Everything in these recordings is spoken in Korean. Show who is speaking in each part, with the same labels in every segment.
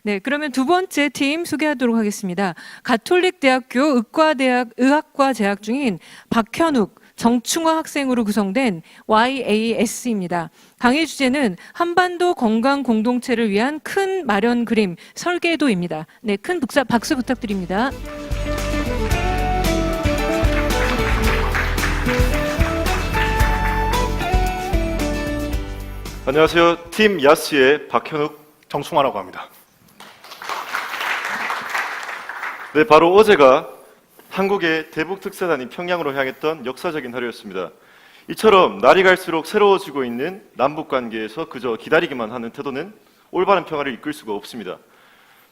Speaker 1: 네, 그러면 두 번째 팀 소개하도록 하겠습니다. 가톨릭대학교 의학과 재학 중인 박현욱, 정충화 학생으로 구성된 YAS입니다. 강의 주제는 한반도 건강 공동체를 위한 큰 마련 그림 설계도입니다. 네, 큰 박수 부탁드립니다.
Speaker 2: 안녕하세요. 팀 야스의 박현욱, 정충화라고 합니다. 네, 바로 어제가 한국의 대북 특사단이 평양으로 향했던 역사적인 하루였습니다. 이처럼 날이 갈수록 새로워지고 있는 남북 관계에서 그저 기다리기만 하는 태도는 올바른 평화를 이끌 수가 없습니다.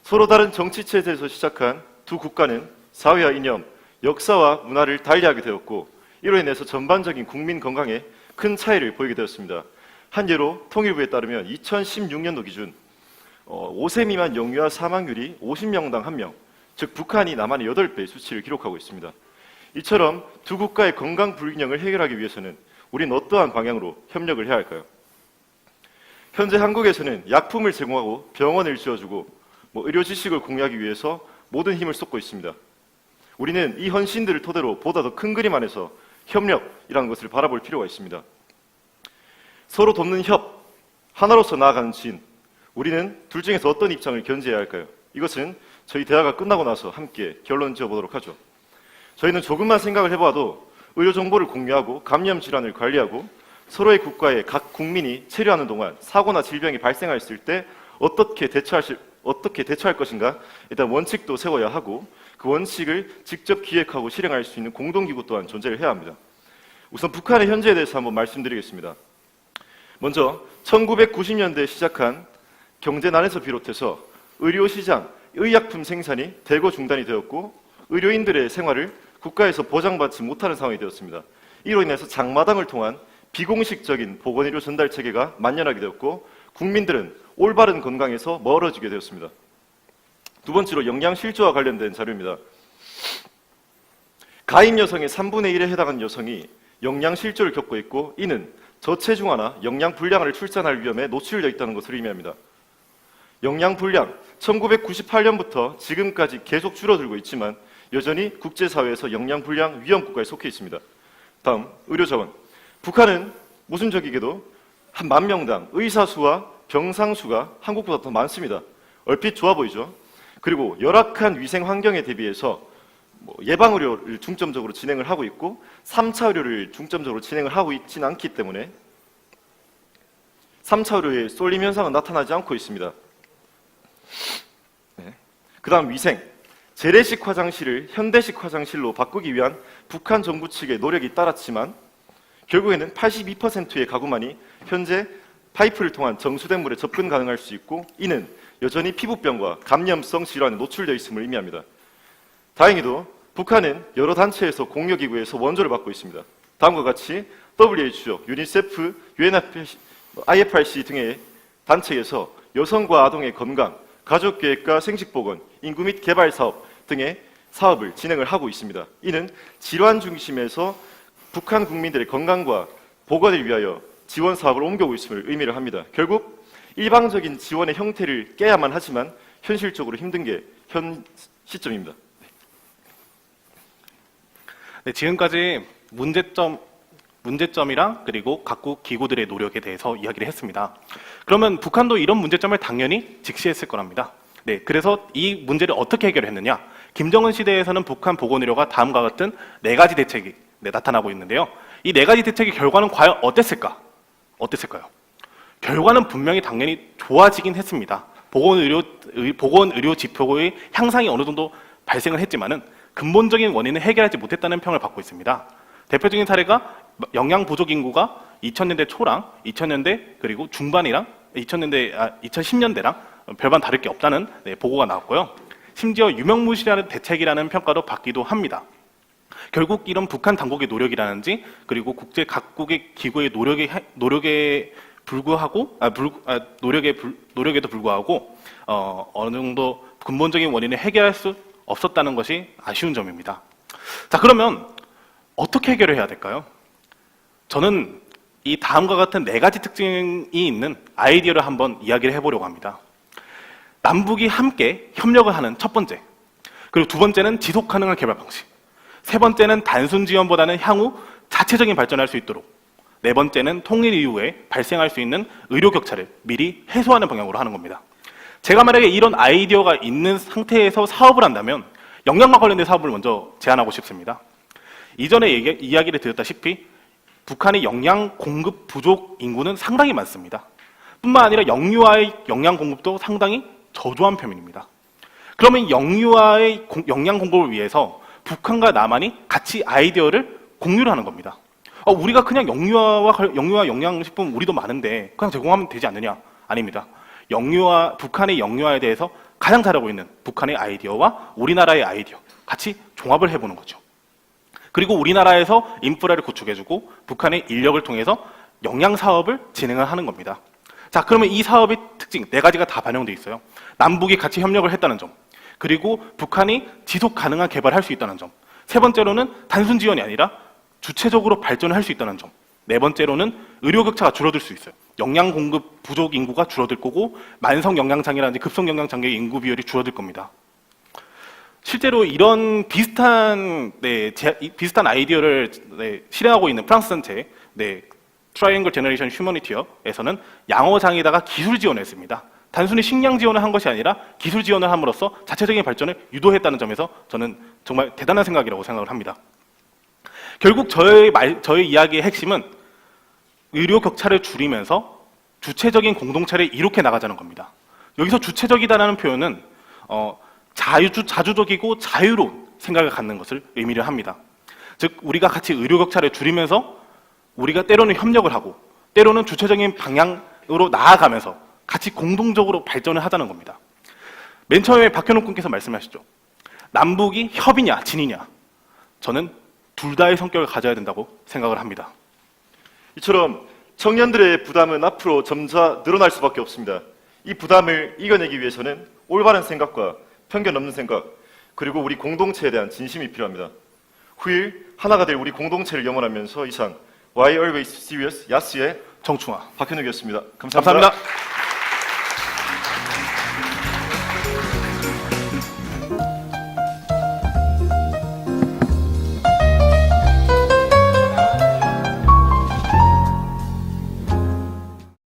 Speaker 2: 서로 다른 정치 체제에서 시작한 두 국가는 사회와 이념, 역사와 문화를 달리하게 되었고 이로 인해서 전반적인 국민 건강에 큰 차이를 보이게 되었습니다. 한 예로 통일부에 따르면 2016년도 기준 5세 미만 영유아 사망률이 50명당 1명, 즉 북한이 남한의 8배 수치를 기록하고 있습니다. 이처럼 두 국가의 건강 불균형을 해결하기 위해서는 우린 어떠한 방향으로 협력을 해야 할까요? 현재 한국에서는 약품을 제공하고 병원을 지어주고 의료 지식을 공유하기 위해서 모든 힘을 쏟고 있습니다. 우리는 이 헌신들을 토대로 보다 더 큰 그림 안에서 협력이라는 것을 바라볼 필요가 있습니다. 서로 돕는 협, 하나로서 나아가는 진, 우리는 둘 중에서 어떤 입장을 견지해야 할까요? 이것은 저희 대화가 끝나고 나서 함께 결론 지어보도록 하죠. 저희는 조금만 생각을 해봐도 의료 정보를 공유하고 감염 질환을 관리하고 서로의 국가에 각 국민이 체류하는 동안 사고나 질병이 발생했을 때 어떻게 대처할 것인가 일단 원칙도 세워야 하고 그 원칙을 직접 기획하고 실행할 수 있는 공동기구 또한 존재를 해야 합니다. 우선 북한의 현재에 대해서 한번 말씀드리겠습니다. 먼저 1990년대에 시작한 경제난에서 비롯해서 의료시장, 의약품 생산이 대거 중단이 되었고 의료인들의 생활을 국가에서 보장받지 못하는 상황이 되었습니다. 이로 인해서 장마당을 통한 비공식적인 보건의료 전달 체계가 만연하게 되었고 국민들은 올바른 건강에서 멀어지게 되었습니다. 두 번째로 영양실조와 관련된 자료입니다. 가임 여성의 3분의 1에 해당하는 여성이 영양실조를 겪고 있고 이는 저체중아나 영양불량아를 출산할 위험에 노출되어 있다는 것을 의미합니다. 영양불량, 1998년부터 지금까지 계속 줄어들고 있지만 여전히 국제사회에서 영양불량 위험국가에 속해 있습니다. 다음, 의료자원. 북한은 모순적이게도 한 10,000명당 의사 수와 병상 수가 한국보다 더 많습니다. 얼핏 좋아 보이죠? 그리고 열악한 위생 환경에 대비해서 예방의료를 중점적으로 진행을 하고 있고 3차 의료를 중점적으로 진행을 하고 있지는 않기 때문에 3차 의료의 쏠림 현상은 나타나지 않고 있습니다. 네. 그 다음 위생. 재래식 화장실을 현대식 화장실로 바꾸기 위한 북한 정부 측의 노력이 따랐지만 결국에는 82%의 가구만이 현재 파이프를 통한 정수된 물에 접근 가능할 수 있고 이는 여전히 피부병과 감염성 질환에 노출되어 있음을 의미합니다. 다행히도 북한은 여러 단체에서 공여기구에서 원조를 받고 있습니다. 다음과 같이 WHO, 유니세프, IFRC 등의 단체에서 여성과 아동의 건강, 가족계획과 생식보건, 인구 및 개발 사업 등의 사업을 진행을 하고 있습니다. 이는 질환 중심에서 북한 국민들의 건강과 보건을 위하여 지원 사업을 옮겨오고 있음을 의미를 합니다. 결국 일방적인 지원의 형태를 깨야만 하지만 현실적으로 힘든 게 현 시점입니다.
Speaker 3: 네, 지금까지 문제점이랑 그리고 각국 기구들의 노력에 대해서 이야기를 했습니다. 그러면 북한도 이런 문제점을 당연히 직시했을 거랍니다. 네, 그래서 이 문제를 어떻게 해결했느냐? 김정은 시대에서는 북한 보건의료가 다음과 같은 4가지 대책이 나타나고 있는데요. 이 4가지 대책의 결과는 과연 어땠을까요? 결과는 분명히 당연히 좋아지긴 했습니다. 보건의료 지표의 향상이 어느 정도 발생을 했지만은 근본적인 원인은 해결하지 못했다는 평을 받고 있습니다. 대표적인 사례가 영양 부족 인구가 2000년대 초랑 2000년대 그리고 중반이랑 2010년대랑 별반 다를 게 없다는 보고가 나왔고요. 심지어 유명무실한 대책이라는 평가도 받기도 합니다. 결국 이런 북한 당국의 노력이라든지 그리고 국제 각국의 기구의 노력에도 불구하고 어느 정도 근본적인 원인을 해결할 수 없었다는 것이 아쉬운 점입니다. 자, 그러면 어떻게 해결을 해야 될까요? 저는 이 다음과 같은 4가지 특징이 있는 아이디어를 한번 이야기를 해보려고 합니다. 남북이 함께 협력을 하는 첫 번째. 그리고 두 번째는 지속 가능한 개발 방식. 세 번째는 단순 지원보다는 향후 자체적인 발전할 수 있도록. 네 번째는 통일 이후에 발생할 수 있는 의료 격차를 미리 해소하는 방향으로 하는 겁니다. 제가 만약에 이런 아이디어가 있는 상태에서 사업을 한다면 영양과 관련된 사업을 먼저 제안하고 싶습니다. 이전에 이야기를 드렸다시피 북한의 영양 공급 부족 인구는 상당히 많습니다. 뿐만 아니라 영유아의 영양 공급도 상당히 저조한 편입니다. 그러면 영유아의 영양 공급을 위해서 북한과 남한이 같이 아이디어를 공유를 하는 겁니다. 우리가 그냥 영유아 영양식품 우리도 많은데 그냥 제공하면 되지 않느냐? 아닙니다. 북한의 영유아에 대해서 가장 잘하고 있는 북한의 아이디어와 우리나라의 아이디어 같이 종합을 해보는 거죠. 그리고 우리나라에서 인프라를 구축해주고 북한의 인력을 통해서 영양 사업을 진행을 하는 겁니다. 자, 그러면 이 사업의 특징 네 가지가 다 반영돼 있어요. 남북이 같이 협력을 했다는 점, 그리고 북한이 지속 가능한 개발을 할 수 있다는 점, 세 번째로는 단순 지원이 아니라 주체적으로 발전을 할 수 있다는 점, 네 번째로는 의료 격차가 줄어들 수 있어요. 영양 공급 부족 인구가 줄어들 거고 만성 영양장애라든지 급성 영양장애 인구 비율이 줄어들 겁니다. 실제로 이런 비슷한 아이디어를 실행하고 있는 프랑스 단체 트라이앵글 제너레이션 휴머니티어에서는 양어장에다가 기술 지원을 했습니다. 단순히 식량 지원을 한 것이 아니라 기술 지원을 함으로써 자체적인 발전을 유도했다는 점에서 저는 정말 대단한 생각이라고 생각을 합니다. 결국 저의 이야기의 핵심은 의료 격차를 줄이면서 주체적인 공동체를 이룩해 나가자는 겁니다. 여기서 주체적이다라는 표현은 자주적이고 자유로운 생각을 갖는 것을 의미를 합니다. 즉 우리가 같이 의료 격차를 줄이면서 우리가 때로는 협력을 하고 때로는 주체적인 방향으로 나아가면서 같이 공동적으로 발전을 하자는 겁니다. 맨 처음에 박현욱 군께서 말씀하셨죠. 남북이 협이냐 진이냐. 저는 둘 다의 성격을 가져야 된다고 생각을 합니다.
Speaker 2: 이처럼 청년들의 부담은 앞으로 점차 늘어날 수밖에 없습니다. 이 부담을 이겨내기 위해서는 올바른 생각과 편견 없는 생각, 그리고 우리 공동체에 대한 진심이 필요합니다. 후일 하나가 될 우리 공동체를 염원하면서 이상 Why Always Serious 야스의
Speaker 3: 정충아
Speaker 2: 박현욱이었습니다. 감사합니다.
Speaker 3: 감사합니다.